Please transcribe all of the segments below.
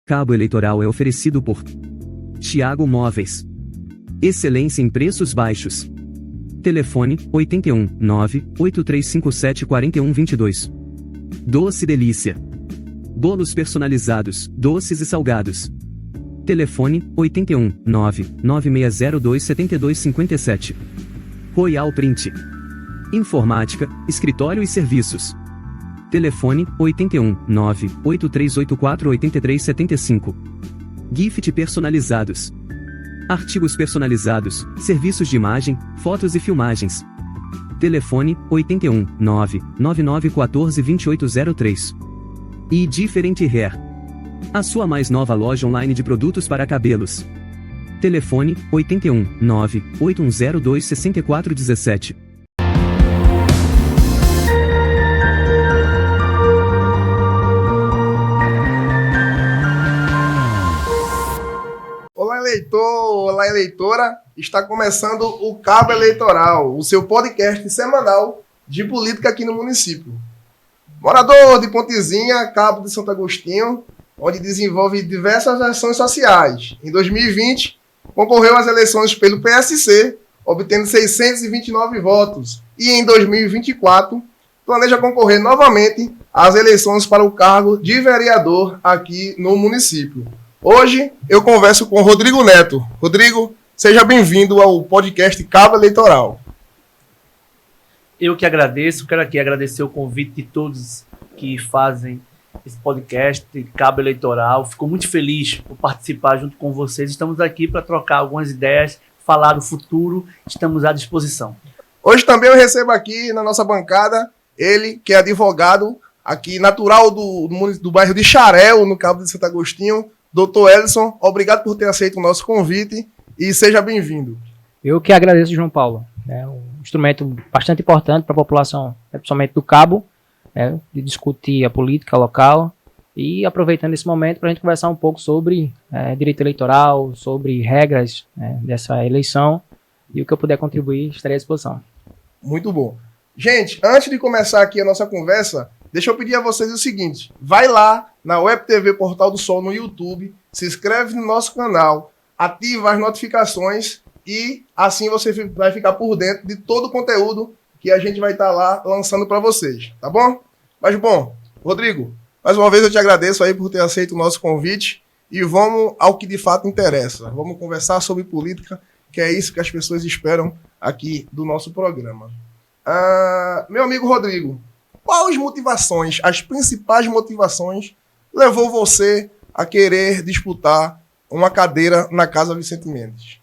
Cabo eleitoral é oferecido por Thiago Móveis. Excelência em preços baixos. Telefone 81 98357 4122. Doce Delícia. Bolos personalizados, doces e salgados. Telefone 81 99602 7257. Royal Print. Informática, escritório e serviços. Telefone 81 98384 8375. Gift personalizados. Artigos personalizados, serviços de imagem, fotos e filmagens. Telefone 81 99914 2803. E Different Hair. A sua mais nova loja online de produtos para cabelos. Telefone 81 98102 6417. Olá, eleitor! Olá, eleitora! Está começando o Cabo Eleitoral, o seu podcast semanal de política aqui no município. Morador de Pontezinha, Cabo de Santo Agostinho, onde desenvolve diversas ações sociais. Em 2020, concorreu às eleições pelo PSC, obtendo 629 votos. E em 2024, planeja concorrer novamente às eleições para o cargo de vereador aqui no município. Hoje eu converso com Rodrigo Neto. Rodrigo, seja bem-vindo ao podcast Cabo Eleitoral. Eu que agradeço, quero aqui agradecer o convite de todos que fazem esse podcast Cabo Eleitoral. Fico muito feliz por participar junto com vocês. Estamos aqui para trocar algumas ideias, falar do futuro, estamos à disposição. Hoje também eu recebo aqui na nossa bancada ele, que é advogado aqui, natural do bairro de Xarel, no Cabo de Santo Agostinho, Dr. Elson. Obrigado por ter aceito o nosso convite e seja bem-vindo. Eu que agradeço, João Paulo. É um instrumento bastante importante para a população, principalmente do Cabo, de discutir a política local e aproveitando esse momento para a gente conversar um pouco sobre direito eleitoral, sobre regras dessa eleição e o que eu puder contribuir, estarei à disposição. Muito bom. Gente, antes de começar aqui a nossa conversa, deixa eu pedir a vocês o seguinte: vai lá na Web TV Portal do Sol no YouTube, se inscreve no nosso canal, ativa as notificações e assim você vai ficar por dentro de todo o conteúdo que a gente vai estar lá lançando para vocês, tá bom? Mas bom, Rodrigo, mais uma vez eu te agradeço aí por ter aceito o nosso convite e vamos ao que de fato interessa. Vamos conversar sobre política, que é isso que as pessoas esperam aqui do nosso programa. Meu amigo Rodrigo, quais motivações, as principais motivações, levou você a querer disputar uma cadeira na Casa Vicente Mendes?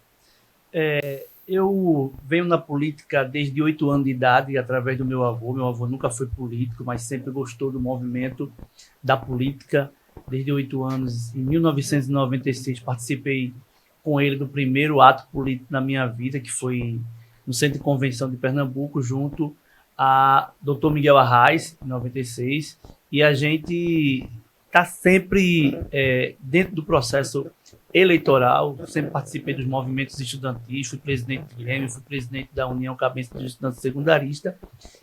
Eu venho na política desde 8 anos de idade, através do meu avô. Meu avô nunca foi político, mas sempre gostou do movimento da política. Desde 8 anos, em 1996, participei com ele do primeiro ato político na minha vida, que foi no Centro de Convenção de Pernambuco, junto a Dr. Miguel Arraes, em 96. E a gente está sempre dentro do processo eleitoral. Sempre participei dos movimentos estudantis, fui presidente do Grêmio, fui presidente da União Cabeça dos Estudantes Secundaristas,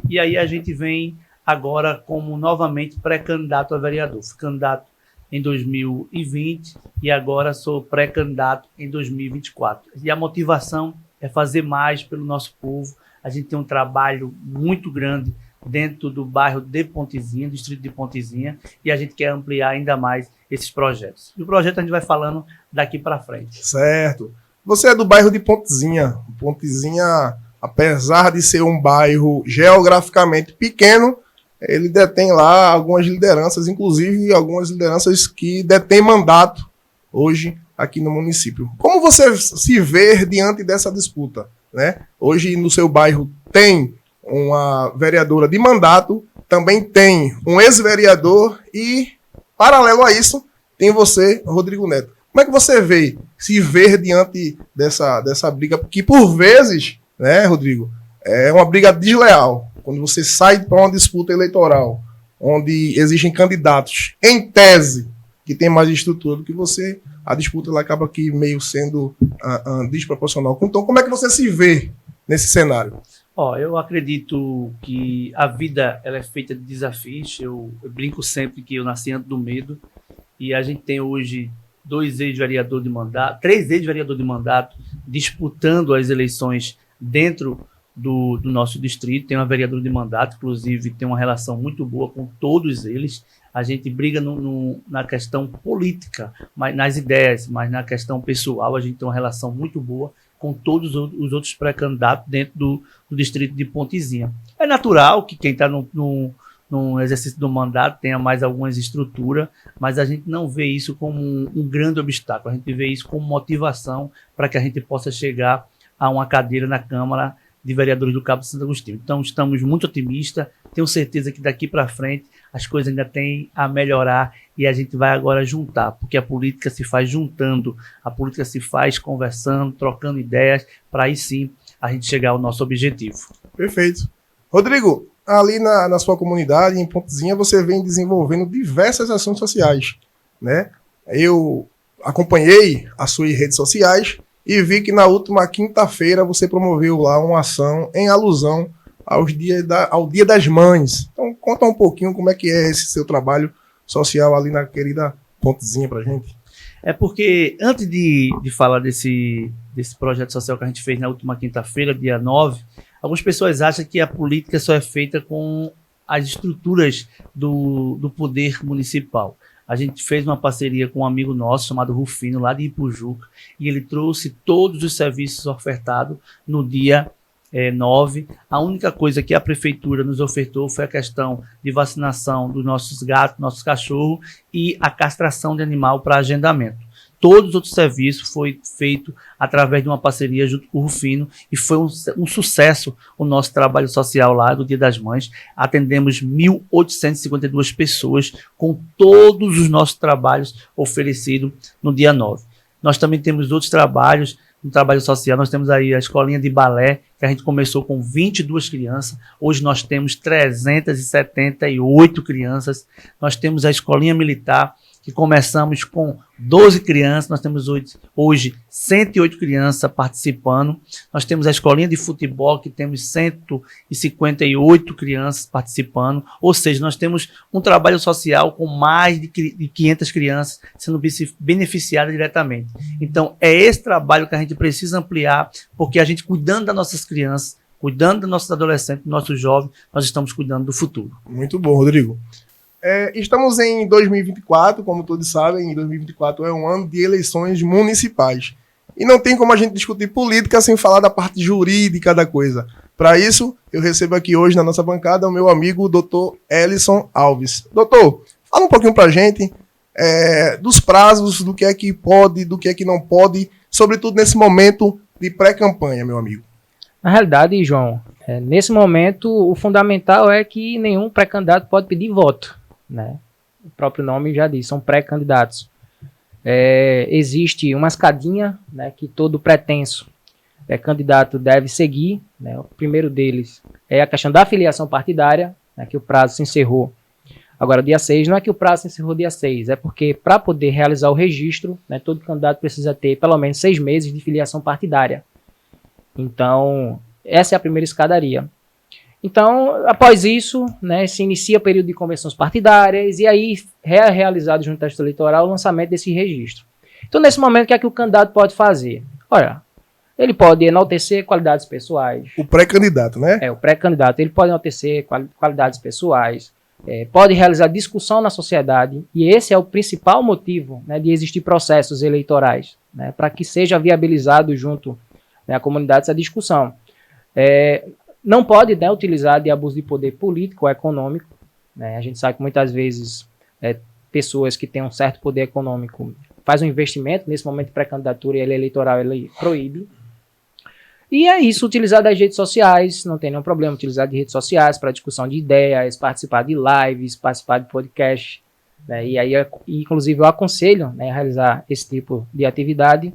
e aí a gente vem agora como novamente pré-candidato a vereador. Fui candidato em 2020 e agora sou pré-candidato em 2024. E a motivação é fazer mais pelo nosso povo. A gente tem um trabalho muito grande dentro do bairro de Pontezinha, do distrito de Pontezinha, e a gente quer ampliar ainda mais esses projetos. E o projeto a gente vai falando daqui para frente. Certo. Você é do bairro de Pontezinha. Pontezinha, apesar de ser um bairro geograficamente pequeno, ele detém lá algumas lideranças, inclusive algumas lideranças que detêm mandato hoje aqui no município. Como você se vê diante dessa disputa, né? Hoje no seu bairro tem uma vereadora de mandato, também tem um ex-vereador e, paralelo a isso, tem você, Rodrigo Neto. Como é que você se vê diante dessa briga? Que por vezes, né, Rodrigo, é uma briga desleal. Quando você sai para uma disputa eleitoral, onde existem candidatos, em tese, que tem mais estrutura do que você, a disputa ela acaba aqui meio sendo desproporcional. Então, como é que você se vê nesse cenário? Eu acredito que a vida ela é feita de desafios. Eu brinco sempre que eu nasci antes do medo e a gente tem hoje três ex-vereadores de mandato disputando as eleições dentro do nosso distrito. Tem uma vereadora de mandato, inclusive tem uma relação muito boa com todos eles. A gente briga na questão política, mas nas ideias, mas na questão pessoal a gente tem uma relação muito boa com todos os outros pré-candidatos dentro do distrito de Pontezinha. É natural que quem está no exercício do mandato tenha mais algumas estruturas, mas a gente não vê isso como um grande obstáculo, a gente vê isso como motivação para que a gente possa chegar a uma cadeira na Câmara de Vereadores do Cabo de Santo Agostinho. Então, estamos muito otimistas, tenho certeza que daqui para frente as coisas ainda têm a melhorar e a gente vai agora juntar, porque a política se faz juntando, a política se faz conversando, trocando ideias, para aí sim a gente chegar ao nosso objetivo. Perfeito. Rodrigo, ali na sua comunidade, em Pontezinha, você vem desenvolvendo diversas ações sociais, né? Eu acompanhei as suas redes sociais e vi que na última quinta-feira você promoveu lá uma ação em alusão ao Dia das Mães. Então, conta um pouquinho como é que é esse seu trabalho social ali na querida Pontezinha pra gente. É porque, antes de falar desse projeto social que a gente fez na última quinta-feira, dia 9, algumas pessoas acham que a política só é feita com as estruturas do poder municipal. A gente fez uma parceria com um amigo nosso chamado Rufino, lá de Ipujuca, e ele trouxe todos os serviços ofertados no dia 9. A única coisa que a prefeitura nos ofertou foi a questão de vacinação dos nossos gatos, nossos cachorros e a castração de animal para agendamento. Todos os outros serviços foi feito através de uma parceria junto com o Rufino e foi um sucesso o nosso trabalho social lá do Dia das Mães. Atendemos 1.852 pessoas com todos os nossos trabalhos oferecidos no dia 9. Nós também temos outros trabalhos no trabalho social. Nós temos aí a escolinha de balé, que a gente começou com 22 crianças. Hoje nós temos 378 crianças. Nós temos a escolinha militar, que começamos com 12 crianças, nós temos hoje 108 crianças participando. Nós temos a escolinha de futebol, que temos 158 crianças participando. Ou seja, nós temos um trabalho social com mais de 500 crianças sendo beneficiadas diretamente. Então, é esse trabalho que a gente precisa ampliar, porque a gente, cuidando das nossas crianças, cuidando dos nossos adolescentes, dos nossos jovens, nós estamos cuidando do futuro. Muito bom, Rodrigo. Estamos em 2024, como todos sabem, em 2024 é um ano de eleições municipais. E não tem como a gente discutir política sem falar da parte jurídica da coisa. Para isso, eu recebo aqui hoje na nossa bancada o meu amigo Dr. Ellison Alves. Doutor, fala um pouquinho para a gente dos prazos, do que é que pode, do que é que não pode, sobretudo nesse momento de pré-campanha, meu amigo. Na realidade, João, nesse momento o fundamental é que nenhum pré-candidato pode pedir voto, né? O próprio nome já diz, são pré-candidatos. Existe uma escadinha, né, que todo pretenso candidato deve seguir, né? O primeiro deles é a questão da filiação partidária, né, que o prazo se encerrou agora dia 6. Não é que o prazo se encerrou dia 6, é porque para poder realizar o registro, né, todo candidato precisa ter pelo menos 6 meses de filiação partidária. Então, essa é a primeira escadaria. Então, após isso, né, se inicia o período de convenções partidárias e aí é realizado junto à Justiça Eleitoral o lançamento desse registro. Então, nesse momento, o que é que o candidato pode fazer? Olha, ele pode enaltecer qualidades pessoais. O pré-candidato, né? O pré-candidato. Ele pode enaltecer qualidades pessoais, pode realizar discussão na sociedade, e esse é o principal motivo, né, de existir processos eleitorais, né, para que seja viabilizado junto, né, à comunidade essa discussão. Não pode, né, utilizar de abuso de poder político ou econômico, né? A gente sabe que muitas vezes pessoas que têm um certo poder econômico fazem um investimento, nesse momento de pré-candidatura e ele eleitoral ele proíbe. E é isso, utilizar das redes sociais, não tem nenhum problema utilizar de redes sociais para discussão de ideias, participar de lives, participar de podcast, né? E aí, inclusive, eu aconselho, né, a realizar esse tipo de atividade.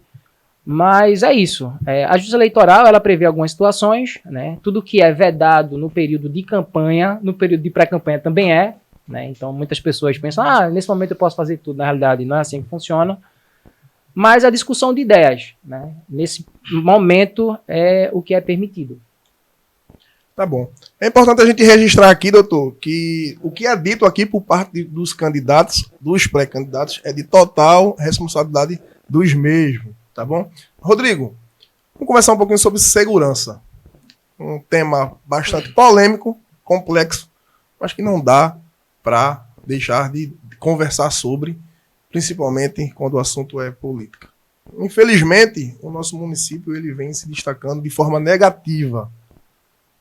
Mas é isso. A Justiça Eleitoral ela prevê algumas situações, né? Tudo que é vedado no período de campanha, no período de pré-campanha também é, né? Então muitas pessoas pensam, nesse momento eu posso fazer tudo. Na realidade não é assim que funciona. Mas a discussão de ideias, né, nesse momento é o que é permitido. Tá bom. É importante a gente registrar aqui, doutor, que o que é dito aqui por parte dos candidatos, dos pré-candidatos, é de total responsabilidade dos mesmos, tá bom? Rodrigo, vamos conversar um pouquinho sobre segurança. Um tema bastante polêmico, complexo, mas que não dá para deixar de conversar sobre, principalmente quando o assunto é política. Infelizmente, o nosso município ele vem se destacando de forma negativa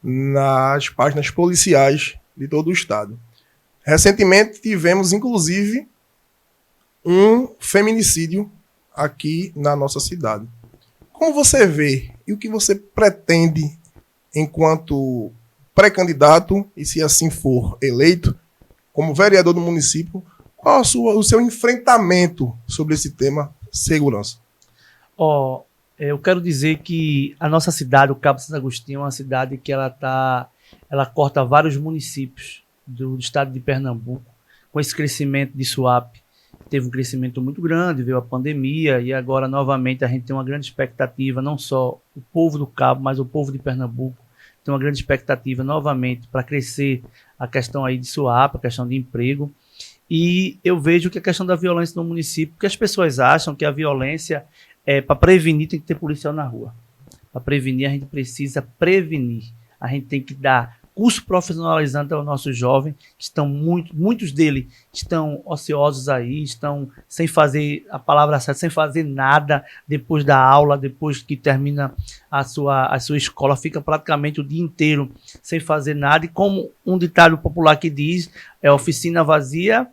nas páginas policiais de todo o estado. Recentemente tivemos, inclusive, um feminicídio aqui na nossa cidade. Como você vê e o que você pretende enquanto pré-candidato, e se assim for eleito, como vereador do município, qual o seu enfrentamento sobre esse tema segurança? Eu quero dizer que a nossa cidade, o Cabo Santo Agostinho, é uma cidade que ela corta vários municípios do estado de Pernambuco. Com esse crescimento de Suape, teve um crescimento muito grande, veio a pandemia e agora novamente a gente tem uma grande expectativa, não só o povo do Cabo, mas o povo de Pernambuco tem uma grande expectativa novamente para crescer a questão aí de Suape, a questão de emprego. E eu vejo que a questão da violência no município, porque as pessoas acham que a violência para prevenir tem que ter policial na rua. Para prevenir, a gente precisa prevenir. A gente tem que dar curso profissionalizante aos nossos jovens, que estão muitos deles estão ociosos aí, estão sem fazer a palavra certa, sem fazer nada depois da aula, depois que termina a sua escola, fica praticamente o dia inteiro sem fazer nada. E como um ditado popular que diz, oficina vazia,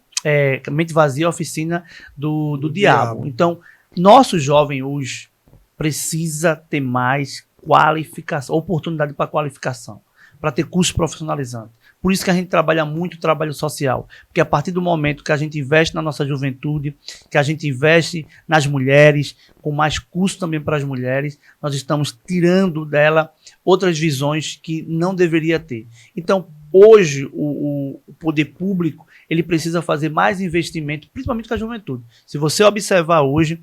mente vazia, oficina do diabo. Então, nosso jovem hoje precisa ter mais qualificação, oportunidade para qualificação, para ter curso profissionalizante. Por isso que a gente trabalha muito o trabalho social, porque a partir do momento que a gente investe na nossa juventude, que a gente investe nas mulheres, com mais curso também para as mulheres, nós estamos tirando dela outras visões que não deveria ter. Então, hoje, o poder público ele precisa fazer mais investimento, principalmente com a juventude. Se você observar hoje,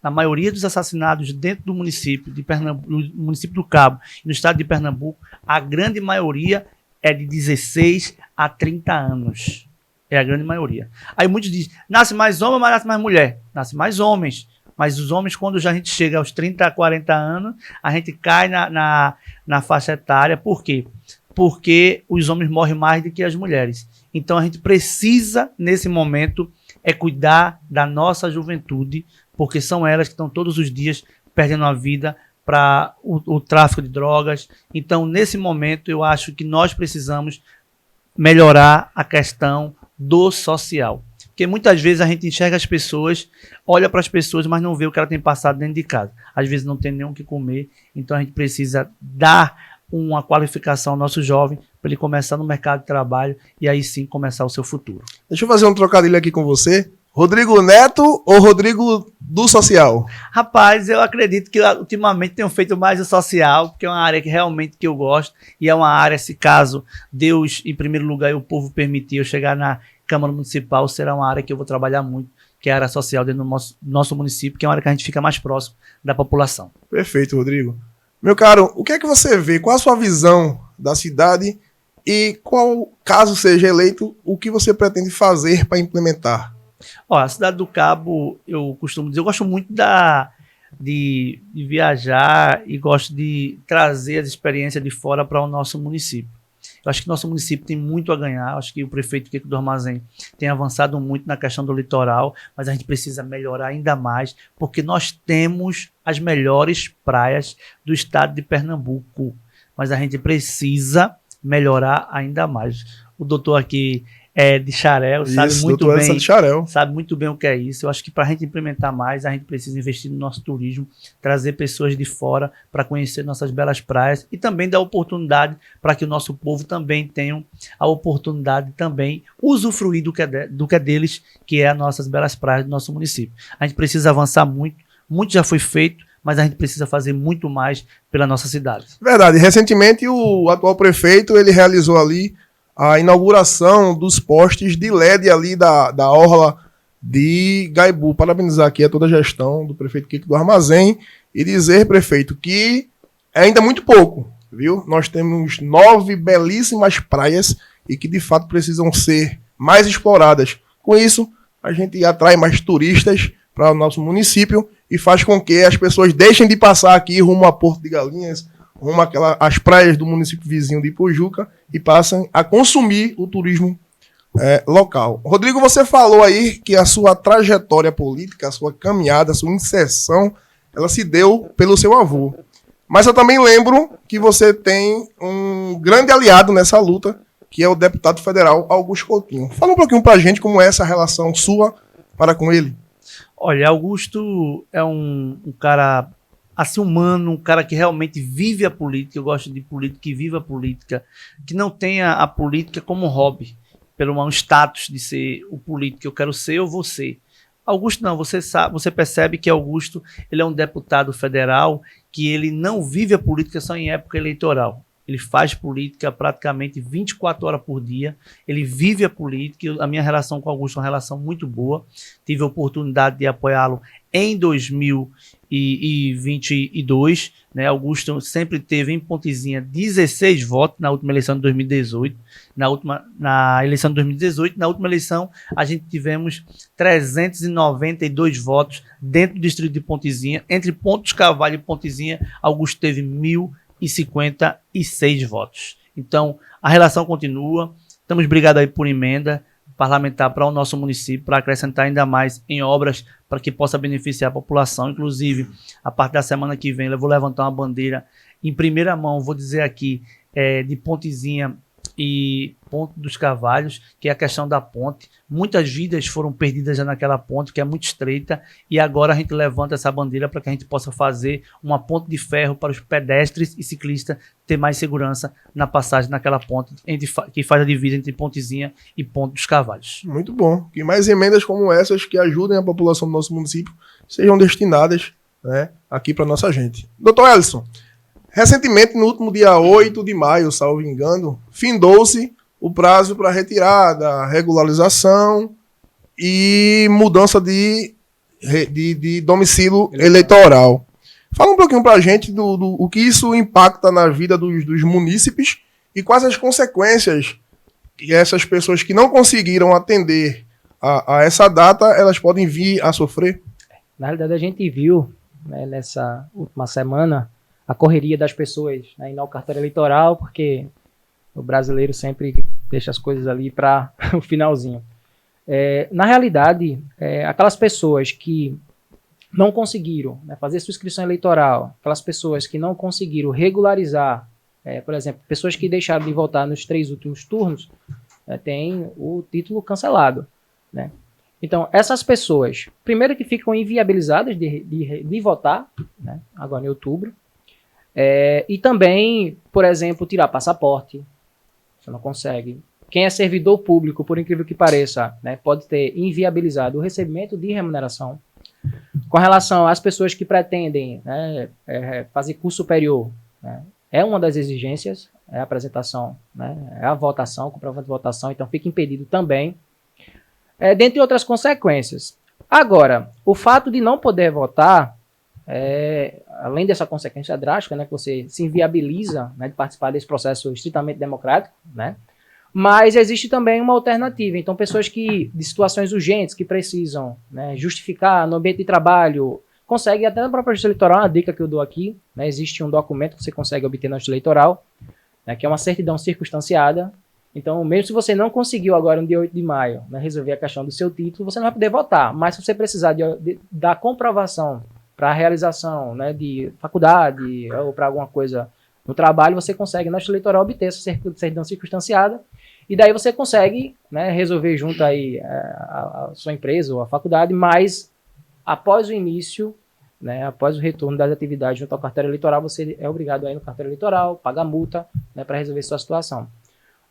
a maioria dos assassinados dentro do município de Pernambuco, no município do Cabo e no estado de Pernambuco, a grande maioria é de 16 a 30 anos. É a grande maioria. Aí muitos dizem, nasce mais homem ou nasce mais mulher? Nasce mais homens. Mas os homens, quando já a gente chega aos 30 a 40 anos, a gente cai na faixa etária. Por quê? Porque os homens morrem mais do que as mulheres. Então a gente precisa, nesse momento, cuidar da nossa juventude, porque são elas que estão todos os dias perdendo a vida para o tráfico de drogas. Então, nesse momento, eu acho que nós precisamos melhorar a questão do social. Porque muitas vezes a gente enxerga as pessoas, olha para as pessoas, mas não vê o que ela tem passado dentro de casa. Às vezes não tem nem o que comer, então a gente precisa dar uma qualificação ao nosso jovem para ele começar no mercado de trabalho e aí sim começar o seu futuro. Deixa eu fazer um trocadilho aqui com você. Rodrigo Neto ou Rodrigo do social? Rapaz, eu acredito que ultimamente tenho feito mais o social, porque é uma área que realmente que eu gosto e é uma área, se caso Deus, em primeiro lugar, e o povo permitir eu chegar na Câmara Municipal, será uma área que eu vou trabalhar muito, que é a área social dentro do nosso município, que é uma área que a gente fica mais próximo da população. Perfeito, Rodrigo. Meu caro, o que é que você vê? Qual a sua visão da cidade e qual, caso seja eleito, o que você pretende fazer para implementar? A cidade do Cabo, eu costumo dizer, eu gosto muito de viajar e gosto de trazer as experiências de fora para o nosso município. Eu acho que nosso município tem muito a ganhar, eu acho que o prefeito Kiko do Armazém tem avançado muito na questão do litoral, mas a gente precisa melhorar ainda mais, porque nós temos as melhores praias do estado de Pernambuco, mas a gente precisa melhorar ainda mais. O doutor aqui de Xarel, sabe muito bem o que é isso. Eu acho que para a gente implementar mais, a gente precisa investir no nosso turismo, trazer pessoas de fora para conhecer nossas belas praias e também dar oportunidade para que o nosso povo também tenha a oportunidade de também usufruir do que é deles, que é as nossas belas praias do nosso município. A gente precisa avançar muito já foi feito, mas a gente precisa fazer muito mais pela nossa cidade. Verdade. Recentemente, o atual prefeito ele realizou ali a inauguração dos postes de LED ali da orla de Gaibu. Parabenizar aqui a toda a gestão do prefeito Kiko do Armazém e dizer, prefeito, que é ainda muito pouco, viu? Nós temos 9 belíssimas praias e que de fato precisam ser mais exploradas. Com isso, a gente atrai mais turistas para o nosso município e faz com que as pessoas deixem de passar aqui rumo a Porto de Galinhas, rumo às praias do município vizinho de Ipojuca e passem a consumir o turismo local. Rodrigo, você falou aí que a sua trajetória política, a sua caminhada, a sua inserção, ela se deu pelo seu avô. Mas eu também lembro que você tem um grande aliado nessa luta, que é o deputado federal Augusto Coutinho. Fala um pouquinho pra gente como é essa relação sua para com ele. Olha, Augusto é um cara assim humano, um cara que realmente vive a política. Eu gosto de político que vive a política, que não tenha a política como hobby, pelo um status de ser o político que eu quero ser, eu vou ser. Augusto não, você percebe que Augusto ele é um deputado federal que ele não vive a política só em época eleitoral. Ele faz política praticamente 24 horas por dia. Ele vive a política. A minha relação com o Augusto é uma relação muito boa. Tive a oportunidade de apoiá-lo em 2022. Né? Augusto sempre teve em Pontezinha 16 votos na última eleição de 2018. Na eleição de 2018, na última eleição, a gente tivemos 392 votos dentro do distrito de Pontezinha. Entre Pontos Cavalho e Pontezinha, Augusto teve 1.056 votos. Então, a relação continua. Estamos brigados aí por emenda parlamentar para o nosso município, para acrescentar ainda mais em obras para que possa beneficiar a população. Inclusive, a partir da semana que vem, eu vou levantar uma bandeira em primeira mão, vou dizer aqui, de Pontezinha e Ponto dos Cavalhos, que é a questão da ponte. Muitas vidas foram perdidas já naquela ponte, que é muito estreita, e agora a gente levanta essa bandeira para que a gente possa fazer uma ponte de ferro para os pedestres e ciclistas ter mais segurança na passagem naquela ponte que faz a divisa entre Pontezinha e Ponto dos Cavalhos. Muito bom. Que mais emendas como essas que ajudem a população do nosso município sejam destinadas, né, aqui para nossa gente. Doutor Ellison, recentemente, no último dia 8 de maio, salvo engano, findou-se o prazo para retirada, regularização e mudança de domicílio eleitoral. Fala um pouquinho para a gente do que isso impacta na vida dos munícipes e quais as consequências que essas pessoas que não conseguiram atender a essa data, elas podem vir a sofrer. Na realidade, a gente viu, né, nessa última semana a correria das pessoas, né, indo ao cartório eleitoral, porque o brasileiro sempre deixa as coisas ali para o finalzinho. Na realidade, aquelas pessoas que não conseguiram, né, fazer sua inscrição eleitoral, aquelas pessoas que não conseguiram regularizar, por exemplo, pessoas que deixaram de votar nos 3 últimos turnos, têm o título cancelado, né? Então, essas pessoas, primeiro que ficam inviabilizadas de votar, né, agora em outubro, e também, por exemplo, tirar passaporte, você não consegue. Quem é servidor público, por incrível que pareça, né, pode ter inviabilizado o recebimento de remuneração. Com relação às pessoas que pretendem, né, fazer curso superior, né, é uma das exigências, é a apresentação, né, é a votação, comprovante de votação, então fica impedido também, dentre outras consequências. Agora, o fato de não poder votar, além dessa consequência drástica, né, que você se inviabiliza, né, de participar desse processo estritamente democrático, né, mas existe também uma alternativa. Então, pessoas de situações urgentes que precisam, né, justificar no ambiente de trabalho, conseguem até na própria justiça eleitoral, uma dica que eu dou aqui, né, existe um documento que você consegue obter na justiça eleitoral, né, que é uma certidão circunstanciada. Então, mesmo se você não conseguiu agora no dia 8 de maio, né, resolver a questão do seu título, você não vai poder votar, mas se você precisar da comprovação para a realização, né, de faculdade ou para alguma coisa no trabalho, você consegue na justiça eleitoral obter essa certidão circunstanciada, e daí você consegue, né, resolver junto aí a sua empresa ou a faculdade, mas após o início, né, após o retorno das atividades junto ao cartório eleitoral, você é obrigado a ir no cartório eleitoral, pagar multa, né, para resolver sua situação.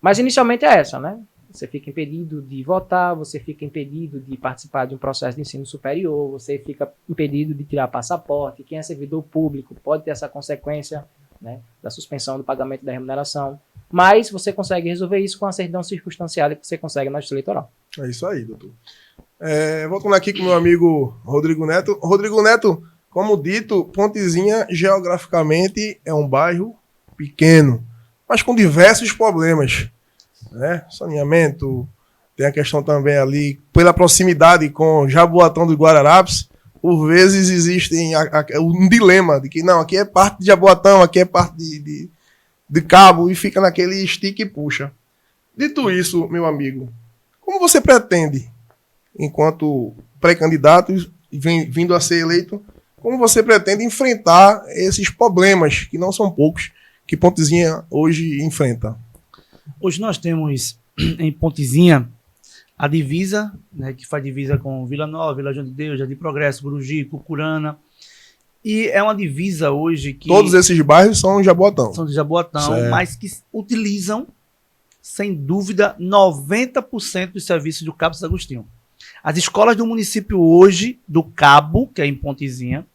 Mas inicialmente é essa, né? Você fica impedido de votar, você fica impedido de participar de um processo de ensino superior, você fica impedido de tirar passaporte. Quem é servidor público pode ter essa consequência, né, da suspensão do pagamento da remuneração. Mas você consegue resolver isso com a certidão circunstanciada que você consegue na justiça eleitoral. É isso aí, doutor. Voltando aqui com o meu amigo Rodrigo Neto. Rodrigo Neto, como dito, Pontezinha geograficamente é um bairro pequeno, mas com diversos problemas, né? Saneamento, tem a questão também ali, pela proximidade com Jaboatão dos Guararapes, por vezes existem um dilema de que não, aqui é parte de Jaboatão, aqui é parte de Cabo, e fica naquele estica e puxa. Dito isso, meu amigo, como você pretende, enquanto pré-candidato e vindo a ser eleito, como você pretende enfrentar esses problemas, que não são poucos, que Pontezinha hoje enfrenta? Hoje nós temos em Pontezinha a divisa, né, que faz divisa com Vila Nova, Vila João de Deus, Jardim Progresso, Guruji, Cucurana. E é uma divisa hoje que... Todos esses bairros são Jaboatão. São de Jaboatão, certo, mas que utilizam, sem dúvida, 90% dos serviços do Cabo Santo Agostinho. As escolas do município hoje, do Cabo, que é em Pontezinha,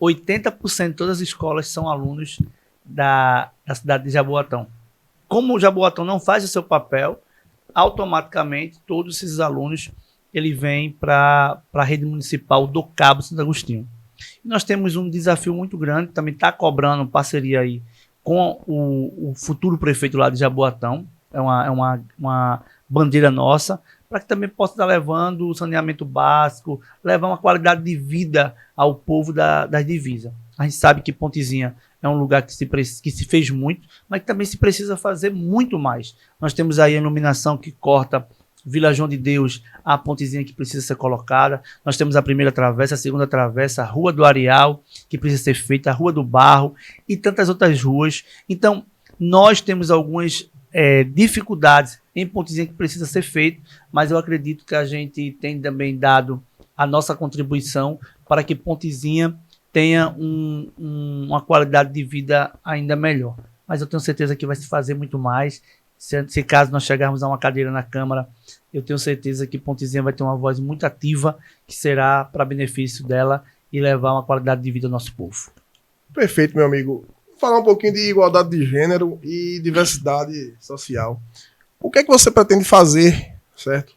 80% de todas as escolas são alunos da cidade de Jaboatão. Como o Jaboatão não faz o seu papel, automaticamente todos esses alunos ele vêm para a rede municipal do Cabo Santo Agostinho. E nós temos um desafio muito grande, também está cobrando parceria aí com o futuro prefeito lá de Jaboatão, é uma bandeira nossa, para que também possa estar levando o saneamento básico, levar uma qualidade de vida ao povo das divisas. A gente sabe que Pontezinha é um lugar que se fez muito, mas que também se precisa fazer muito mais. Nós temos aí a iluminação que corta Vila João de Deus, a Pontezinha que precisa ser colocada. Nós temos a primeira travessa, a segunda travessa, a Rua do Areal, que precisa ser feita, a Rua do Barro e tantas outras ruas. Então, nós temos algumas dificuldades em Pontezinha que precisa ser feito, mas eu acredito que a gente tem também dado a nossa contribuição para que Pontezinha tenha uma qualidade de vida ainda melhor. Mas eu tenho certeza que vai se fazer muito mais. Se caso nós chegarmos a uma cadeira na Câmara, eu tenho certeza que Pontezinha vai ter uma voz muito ativa, que será para benefício dela e levar uma qualidade de vida ao nosso povo. Perfeito, meu amigo. Falar um pouquinho de igualdade de gênero e diversidade social. O que é que você pretende fazer, certo,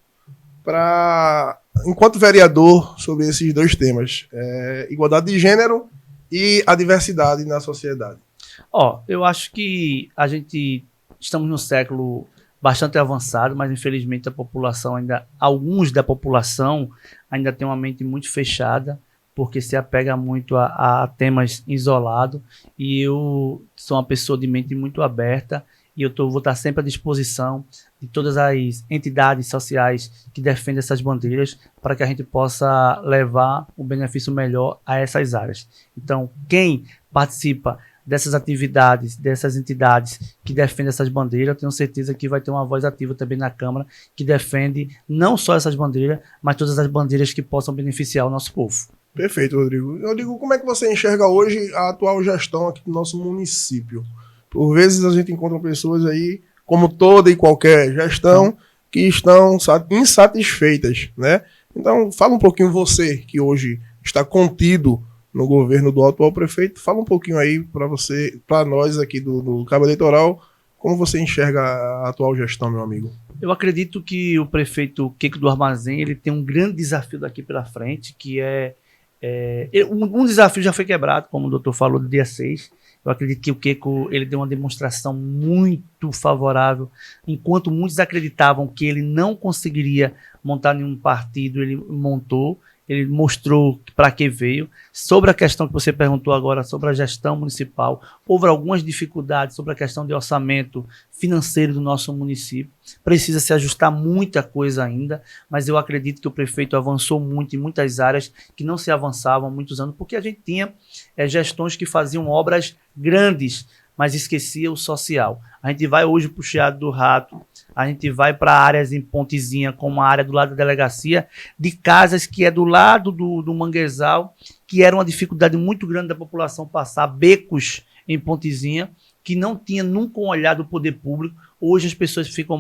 para, enquanto vereador, sobre esses dois temas, igualdade de gênero e a diversidade na sociedade? Eu acho que estamos num século bastante avançado, mas infelizmente a população alguns da população ainda tem uma mente muito fechada, porque se apega muito a temas isolados, e eu sou uma pessoa de mente muito aberta, e vou estar sempre à disposição de todas as entidades sociais que defendem essas bandeiras, para que a gente possa levar um benefício melhor a essas áreas. Então, quem participa dessas atividades, dessas entidades que defendem essas bandeiras, eu tenho certeza que vai ter uma voz ativa também na Câmara, que defende não só essas bandeiras, mas todas as bandeiras que possam beneficiar o nosso povo. Perfeito, Rodrigo. Rodrigo, como é que você enxerga hoje a atual gestão aqui do nosso município? Por vezes a gente encontra pessoas aí, como toda e qualquer gestão, que estão insatisfeitas, né? Então, fala um pouquinho você, que hoje está contido no governo do atual prefeito, fala um pouquinho aí para nós aqui do Cabo Eleitoral, como você enxerga a atual gestão, meu amigo? Eu acredito que o prefeito Queco do Armazém, ele tem um grande desafio daqui pela frente, que um desafio já foi quebrado, como o doutor falou, do dia 6. Eu acredito que o Queco ele deu uma demonstração muito favorável. Enquanto muitos acreditavam que ele não conseguiria montar nenhum partido, ele montou. Ele mostrou para que veio. Sobre a questão que você perguntou agora, sobre a gestão municipal, houve algumas dificuldades sobre a questão de orçamento financeiro do nosso município. Precisa se ajustar muita coisa ainda, mas eu acredito que o prefeito avançou muito em muitas áreas que não se avançavam há muitos anos, porque a gente tinha gestões que faziam obras grandes, mas esquecia o social. A gente vai hoje para o Chiado do Rato, a gente vai para áreas em Pontezinha, como a área do lado da delegacia, de casas que é do lado do manguezal, que era uma dificuldade muito grande da população passar, becos em Pontezinha, que não tinha nunca um olhar do poder público. Hoje as pessoas estão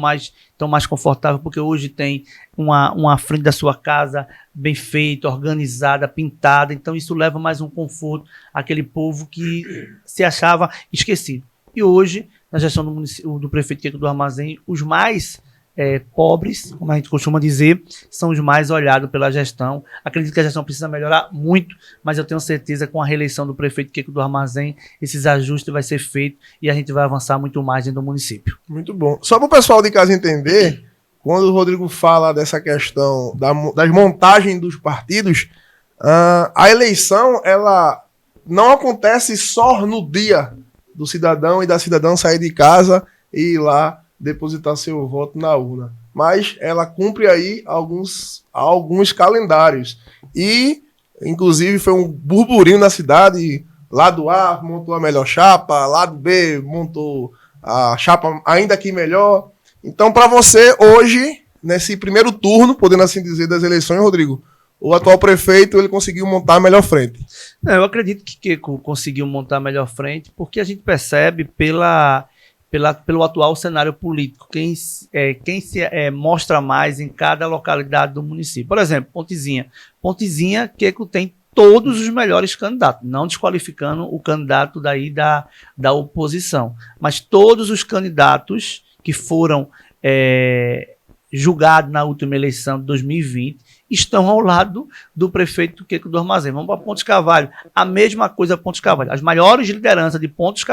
mais confortáveis, porque hoje tem uma frente da sua casa bem feita, organizada, pintada, então isso leva mais um conforto àquele povo que se achava esquecido. E hoje, na gestão do prefeito Queco do Armazém, os mais pobres, como a gente costuma dizer, são os mais olhados pela gestão. Acredito que a gestão precisa melhorar muito, mas eu tenho certeza que com a reeleição do prefeito Queco do Armazém, esses ajustes vai ser feito e a gente vai avançar muito mais dentro do município. Muito bom. Só para o pessoal de casa entender, quando o Rodrigo fala dessa questão das montagens dos partidos, a eleição ela não acontece só no dia do cidadão e da cidadã sair de casa e ir lá depositar seu voto na urna. Mas ela cumpre aí alguns calendários. E, inclusive, foi um burburinho na cidade. Lado A montou a melhor chapa, lado B montou a chapa ainda que melhor. Então, para você, hoje, nesse primeiro turno, podendo assim dizer, das eleições, Rodrigo, o atual prefeito ele conseguiu montar a melhor frente. Não, eu acredito que Queco conseguiu montar a melhor frente, porque a gente percebe pelo atual cenário político, quem se mostra mais em cada localidade do município. Por exemplo, Pontezinha, Queco tem todos os melhores candidatos, não desqualificando o candidato daí da oposição, mas todos os candidatos que foram julgados na última eleição de 2020 estão ao lado do prefeito Queco do Armazém. Vamos para Pontes Carvalho, a mesma coisa Pontes Carvalho, as maiores lideranças de Pontes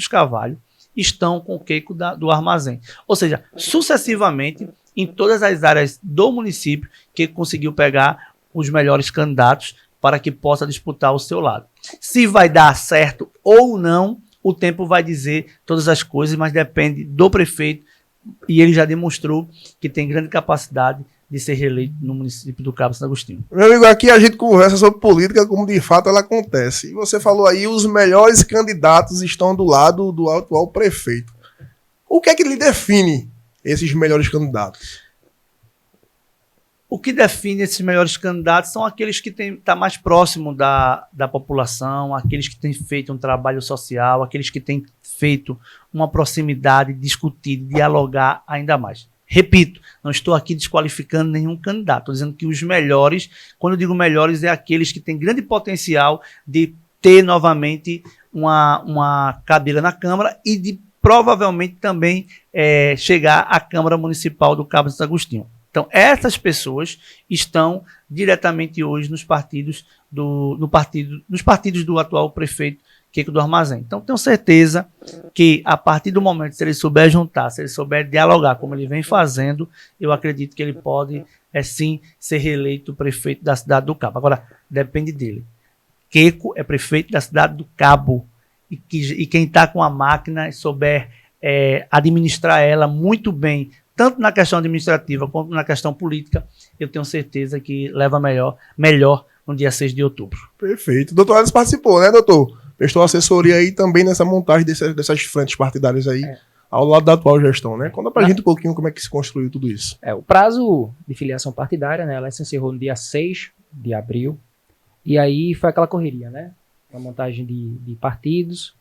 Carvalho estão com o Queco do Armazém. Ou seja, sucessivamente, em todas as áreas do município, Queco conseguiu pegar os melhores candidatos para que possa disputar ao seu lado. Se vai dar certo ou não, o tempo vai dizer todas as coisas, mas depende do prefeito, e ele já demonstrou que tem grande capacidade de ser reeleito no município do Cabo Santo Agostinho. Meu amigo, aqui a gente conversa sobre política como de fato ela acontece. E você falou aí, os melhores candidatos estão do lado do atual prefeito. O que é que lhe define esses melhores candidatos? O que define esses melhores candidatos são aqueles que estão mais próximo da população, aqueles que têm feito um trabalho social, aqueles que têm feito uma proximidade, discutir, dialogar ainda mais. Repito, não estou aqui desqualificando nenhum candidato, estou dizendo que os melhores, quando eu digo melhores, é aqueles que têm grande potencial de ter novamente uma cadeira na Câmara e de provavelmente também chegar à Câmara Municipal do Cabo Santo Agostinho. Então, essas pessoas estão diretamente hoje nos partidos do atual prefeito Queco do Armazém. Então, tenho certeza que, a partir do momento, se ele souber juntar, se ele souber dialogar, como ele vem fazendo, eu acredito que ele pode, sim, ser reeleito prefeito da cidade do Cabo. Agora, depende dele. Queco é prefeito da cidade do Cabo. E quem está com a máquina e souber administrar ela muito bem, tanto na questão administrativa quanto na questão política, eu tenho certeza que leva melhor no dia 6 de outubro. Perfeito. O doutor Alisson participou, né, doutor? Prestou assessoria aí também nessa montagem dessas frentes partidárias aí, ao lado da atual gestão, né? Conta pra gente um pouquinho como é que se construiu tudo isso. O prazo de filiação partidária, né, ela se encerrou no dia 6 de abril, e aí foi aquela correria, né? A montagem de partidos.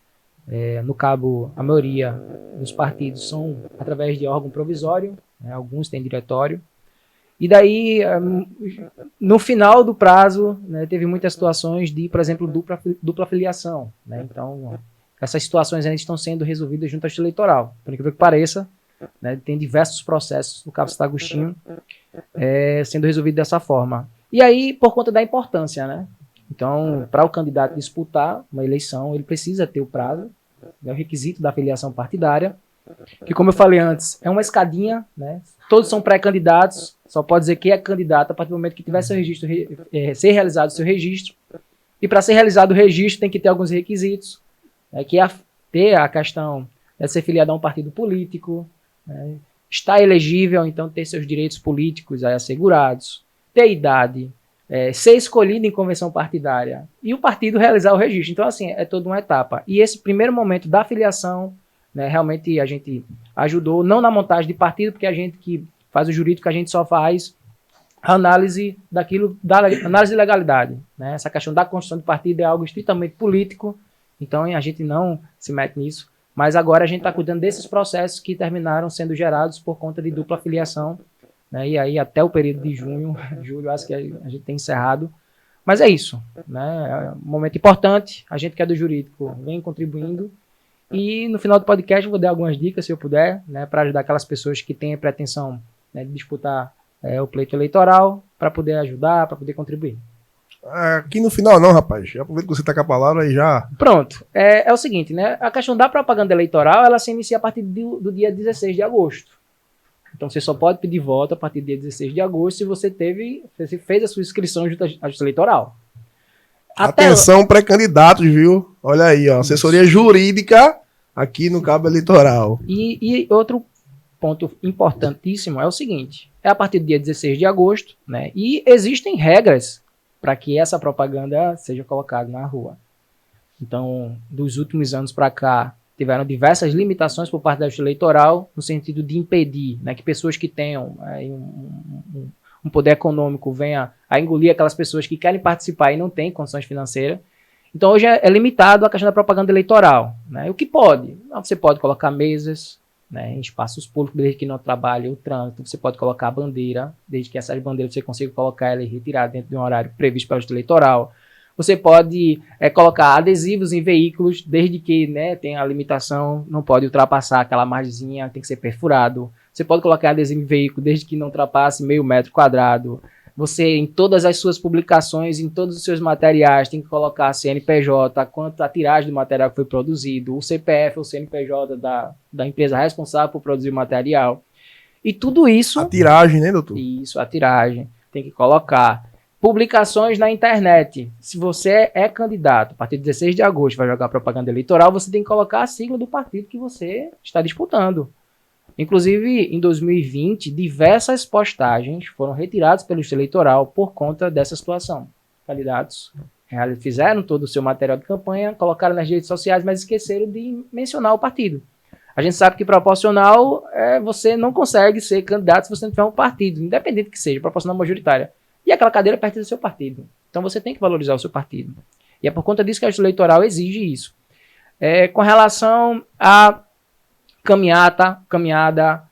No Cabo, a maioria dos partidos são através de órgão provisório, né, alguns têm diretório. E daí, no final do prazo, né, teve muitas situações de, por exemplo, dupla filiação. Né? Então, essas situações ainda estão sendo resolvidas junto à Justiça Eleitoral. Por incrível que pareça, né, tem diversos processos no Cabo Santo Agostinho sendo resolvidos dessa forma. E aí, por conta da importância, né? Então, para o candidato disputar uma eleição, ele precisa ter o prazo, né, o requisito da filiação partidária, que, como eu falei antes, é uma escadinha, né? Todos são pré-candidatos, só pode dizer que é candidato a partir do momento que tiver seu registro, ser realizado o seu registro. E para ser realizado o registro tem que ter alguns requisitos, né, que é ter a questão de ser filiado a um partido político, né, estar elegível, então ter seus direitos políticos aí assegurados, ter idade, ser escolhido em convenção partidária e o partido realizar o registro. Então, assim, é toda uma etapa. E esse primeiro momento da filiação, né, realmente a gente ajudou, não na montagem de partido, porque a gente que faz o jurídico, a gente só faz a análise daquilo, análise de legalidade. Né? Essa questão da construção de partido é algo estritamente político, então a gente não se mete nisso. Mas agora a gente está cuidando desses processos que terminaram sendo gerados por conta de dupla filiação, né? E aí até o período de julho, acho que a gente tem encerrado. Mas é isso, né? É um momento importante, a gente que é do jurídico vem contribuindo E no final do podcast eu vou dar algumas dicas, se eu puder, né, para ajudar aquelas pessoas que têm a pretensão, né, de disputar o pleito eleitoral, para poder ajudar, para poder contribuir. Aqui no final não, rapaz. Já aproveito que você tá com a palavra e já... Pronto. É o seguinte, né? A questão da propaganda eleitoral, ela se inicia a partir do dia 16 de agosto. Então você só pode pedir voto a partir do dia 16 de agosto se você fez a sua inscrição junto à Justiça Eleitoral. Atenção, pré-candidatos, viu? Olha aí, ó, assessoria jurídica aqui no Cabo Eleitoral. E outro ponto importantíssimo é o seguinte, é a partir do dia 16 de agosto, né? E existem regras para que essa propaganda seja colocada na rua. Então, dos últimos anos para cá, tiveram diversas limitações por parte da Justiça Eleitoral, no sentido de impedir, né, que pessoas que tenham um poder econômico venha a engolir aquelas pessoas que querem participar e não têm condições financeiras. Então, hoje é limitado a questão da propaganda eleitoral, né? O que pode? Você pode colocar mesas, né, em espaços públicos, desde que não trabalhe o trânsito. Você pode colocar a bandeira, desde que essas bandeiras você consiga colocar ela e retirar dentro de um horário previsto pela Justiça Eleitoral. Você pode colocar adesivos em veículos, desde que, né, tenha a limitação, não pode ultrapassar aquela margenzinha, tem que ser perfurado. Você pode colocar adesivo em veículo, desde que não ultrapasse meio metro quadrado. Você, em todas as suas publicações, em todos os seus materiais, tem que colocar a CNPJ, quanto a tiragem do material que foi produzido, o CPF ou CNPJ da empresa responsável por produzir o material. E tudo isso... A tiragem, né, doutor? Isso, a tiragem. Tem que colocar. Publicações na internet. Se você é candidato, a partir de 16 de agosto, vai jogar propaganda eleitoral, você tem que colocar a sigla do partido que você está disputando. Inclusive, em 2020, diversas postagens foram retiradas pelo Justiça Eleitoral por conta dessa situação. Candidatos fizeram todo o seu material de campanha, colocaram nas redes sociais, mas esqueceram de mencionar o partido. A gente sabe que proporcional, você não consegue ser candidato se você não tiver um partido, independente que seja, proporcional majoritária. E aquela cadeira pertence ao seu partido. Então você tem que valorizar o seu partido. E é por conta disso que a Justiça Eleitoral exige isso. Com relação a caminhada,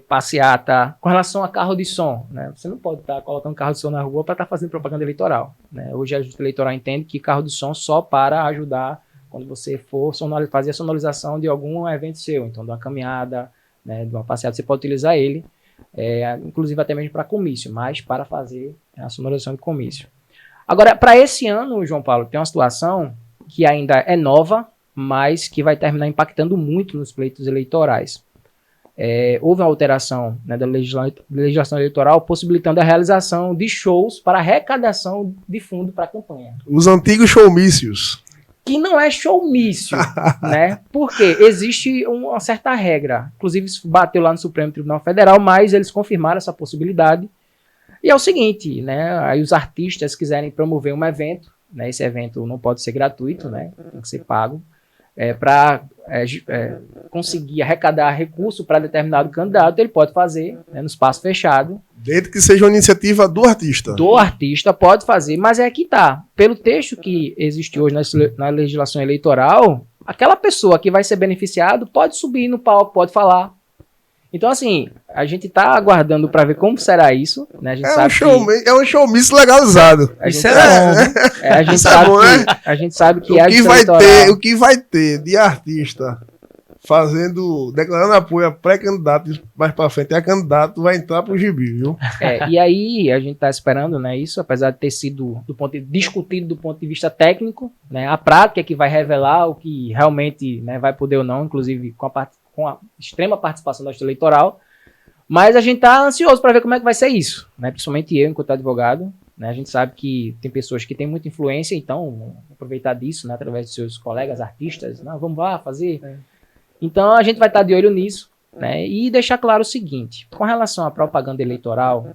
passeata, com relação a carro de som, né? Você não pode estar colocando carro de som na rua para estar fazendo propaganda eleitoral, né? Hoje a Justiça Eleitoral entende que carro de som só para ajudar quando você for fazer a sonorização de algum evento seu, então de uma caminhada, né, de uma passeata, você pode utilizar ele, inclusive até mesmo para comício, mas para fazer a sonorização de comício. Agora, para esse ano, João Paulo, tem uma situação que ainda é nova, mas que vai terminar impactando muito nos pleitos eleitorais. Houve uma alteração, né, da legislação eleitoral possibilitando a realização de shows para arrecadação de fundo para a campanha. Os antigos showmícios. Que não é showmício, né? Porque existe uma certa regra. Inclusive, isso bateu lá no Supremo Tribunal Federal, mas eles confirmaram essa possibilidade. E é o seguinte, né? Aí os artistas quiserem promover um evento, né? Esse evento não pode ser gratuito, né? Tem que ser pago. Para conseguir arrecadar recurso para determinado candidato, ele pode fazer, né, no espaço fechado. Desde que seja uma iniciativa do artista. Do artista pode fazer, mas é que tá. Pelo texto que existe hoje na legislação eleitoral, aquela pessoa que vai ser beneficiado pode subir no palco, pode falar. Então, assim, a gente tá aguardando para ver como será isso, né? A gente sabe é um showmício legalizado. Isso é bom, né? A gente sabe que o que vai ter de artista declarando apoio a pré-candidato mais para frente, a candidato vai entrar pro gibi, viu? E aí a gente tá esperando, né, isso, apesar de ter sido discutido do ponto de vista técnico, né, a prática é que vai revelar o que realmente, né, vai poder ou não, inclusive com a extrema participação da Justiça Eleitoral, mas a gente está ansioso para ver como é que vai ser isso, né? Principalmente eu, enquanto advogado, né? A gente sabe que tem pessoas que têm muita influência, então vão aproveitar disso, né, através de seus colegas artistas, não, vamos lá fazer. Então a gente vai estar de olho nisso, né? E deixar claro o seguinte, com relação à propaganda eleitoral,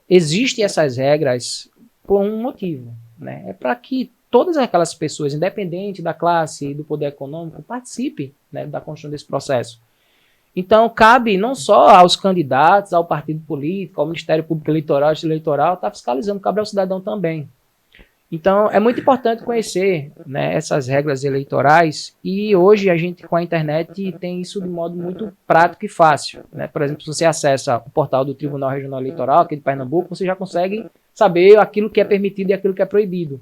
existem essas regras por um motivo, né? É para que todas aquelas pessoas, independente da classe e do poder econômico, participem, né, da construção desse processo. Então, cabe não só aos candidatos, ao partido político, ao Ministério Público Eleitoral, estar fiscalizando, cabe ao cidadão também. Então, é muito importante conhecer, né, essas regras eleitorais, e hoje a gente, com a internet, tem isso de modo muito prático e fácil, né? Por exemplo, se você acessa o portal do Tribunal Regional Eleitoral aqui de Pernambuco, você já consegue saber aquilo que é permitido e aquilo que é proibido.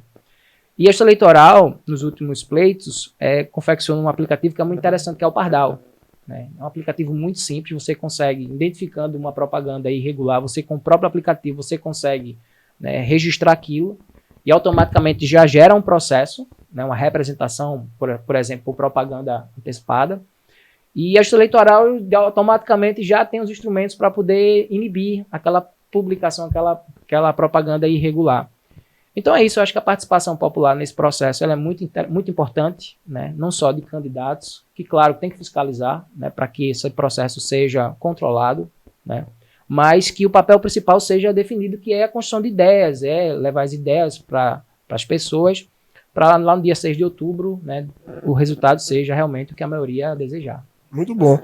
E a Justiça Eleitoral, nos últimos pleitos, confeccionou um aplicativo que é muito interessante, que é o Pardal. Né? É um aplicativo muito simples, você consegue, identificando uma propaganda irregular, você com o próprio aplicativo, você consegue, né, registrar aquilo e automaticamente já gera um processo, né, uma representação, por exemplo, por propaganda antecipada. E a Justiça Eleitoral automaticamente já tem os instrumentos para poder inibir aquela publicação, aquela propaganda irregular. Então é isso, eu acho que a participação popular nesse processo ela é muito importante, né? Não só de candidatos, que claro tem que fiscalizar, né, para que esse processo seja controlado, né? Mas que o papel principal seja definido, que é a construção de ideias, levar as ideias para as pessoas, para lá no dia 6 de outubro, né, o resultado seja realmente o que a maioria desejar. Muito bom.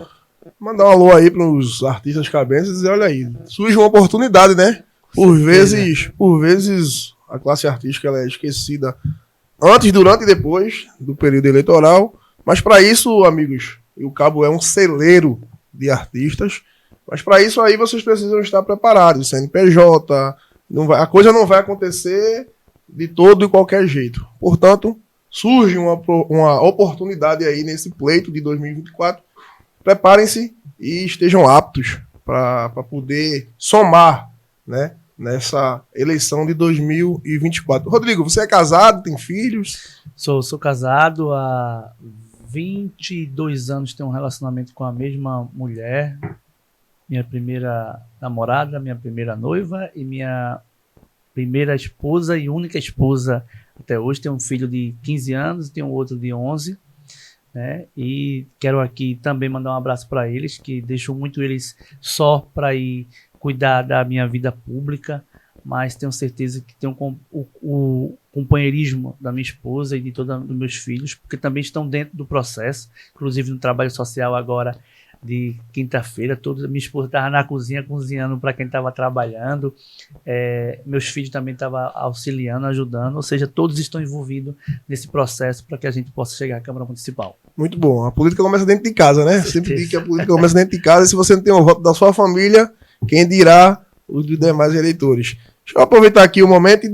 Mandar um alô aí para os artistas cabeças e dizer, olha aí, surge uma oportunidade, né? Por vezes a classe artística ela é esquecida antes, durante e depois do período eleitoral. Mas para isso, amigos, o Cabo é um celeiro de artistas. Mas para isso aí vocês precisam estar preparados. CNPJ, a coisa não vai acontecer de todo e qualquer jeito. Portanto, surge uma oportunidade aí nesse pleito de 2024. Preparem-se e estejam aptos para poder somar, né, nessa eleição de 2024. Rodrigo, você é casado, tem filhos? Sou casado há 22 anos, tenho um relacionamento com a mesma mulher, minha primeira namorada, minha primeira noiva e minha primeira esposa e única esposa até hoje. Tenho um filho de 15 anos e tenho outro de 11, né? E quero aqui também mandar um abraço para eles, que deixo muito eles só para ir cuidar da minha vida pública, mas tenho certeza que tem o companheirismo da minha esposa e de todos os meus filhos, porque também estão dentro do processo, inclusive no trabalho social agora de quinta-feira, minha esposa estava na cozinha cozinhando para quem estava trabalhando, meus filhos também estavam auxiliando, ajudando, ou seja, todos estão envolvidos nesse processo para que a gente possa chegar à Câmara Municipal. Muito bom, a política começa dentro de casa, né? Sempre digo que a política começa dentro de casa, e se você não tem o voto da sua família, quem dirá os demais eleitores. Deixa eu aproveitar aqui o momento e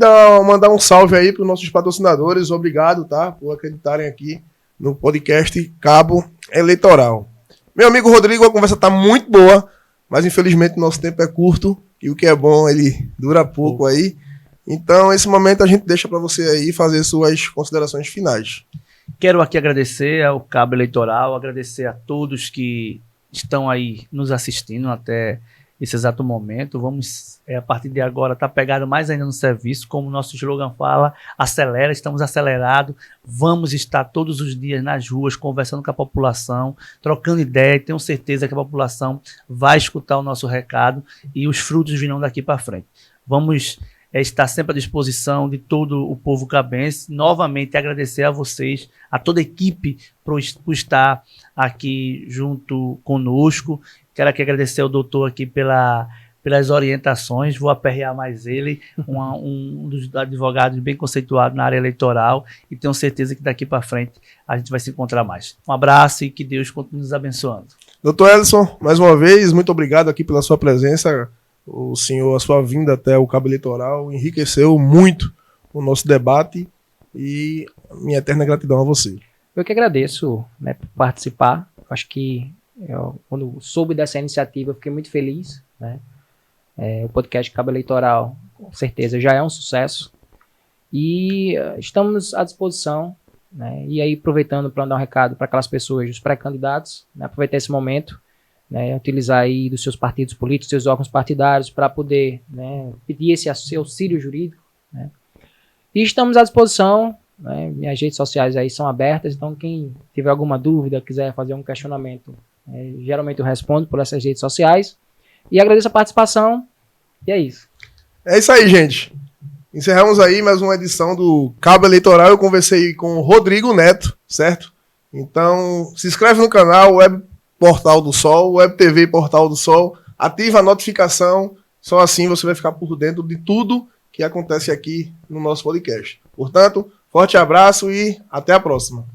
mandar um salve aí para os nossos patrocinadores. Obrigado, tá, por acreditarem aqui no podcast Cabo Eleitoral. Meu amigo Rodrigo, a conversa está muito boa, mas infelizmente nosso tempo é curto e o que é bom, ele dura pouco aí. Então, esse momento a gente deixa para você aí fazer suas considerações finais. Quero aqui agradecer ao Cabo Eleitoral, agradecer a todos que estão aí nos assistindo até esse exato momento. Vamos, a partir de agora, estar pegado mais ainda no serviço, como o nosso slogan fala, acelera, estamos acelerados, vamos estar todos os dias nas ruas, conversando com a população, trocando ideia, e tenho certeza que a população vai escutar o nosso recado e os frutos virão daqui para frente. Vamos estar sempre à disposição de todo o povo cabense. Novamente agradecer a vocês, a toda a equipe por estar aqui junto conosco. Quero aqui agradecer ao doutor aqui pelas orientações, vou aperrear mais ele, um dos advogados bem conceituados na área eleitoral, e tenho certeza que daqui para frente a gente vai se encontrar mais. Um abraço e que Deus continue nos abençoando. Doutor Edson, mais uma vez, muito obrigado aqui pela sua presença. O senhor, a sua vinda até o Cabo Eleitoral enriqueceu muito o nosso debate e minha eterna gratidão a você. Eu que agradeço, né, por participar. Acho que quando soube dessa iniciativa, eu fiquei muito feliz, né? O podcast Cabo Eleitoral, com certeza, já é um sucesso. E estamos à disposição, né? E aí, aproveitando para dar um recado para aquelas pessoas, os pré-candidatos, né? Aproveitar esse momento, né? Utilizar aí dos seus partidos políticos, seus órgãos partidários, para poder, né, pedir esse auxílio jurídico, né? E estamos à disposição, né? Minhas redes sociais aí são abertas, então quem tiver alguma dúvida, quiser fazer um questionamento, geralmente eu respondo por essas redes sociais. E agradeço a participação, e é isso. É isso aí, gente. Encerramos aí mais uma edição do Cabo Eleitoral. Eu conversei com o Rodrigo Neto, certo? Então, se inscreve no canal Web Portal do Sol, Web TV Portal do Sol, ativa a notificação, só assim você vai ficar por dentro de tudo que acontece aqui no nosso podcast. Portanto, forte abraço e até a próxima.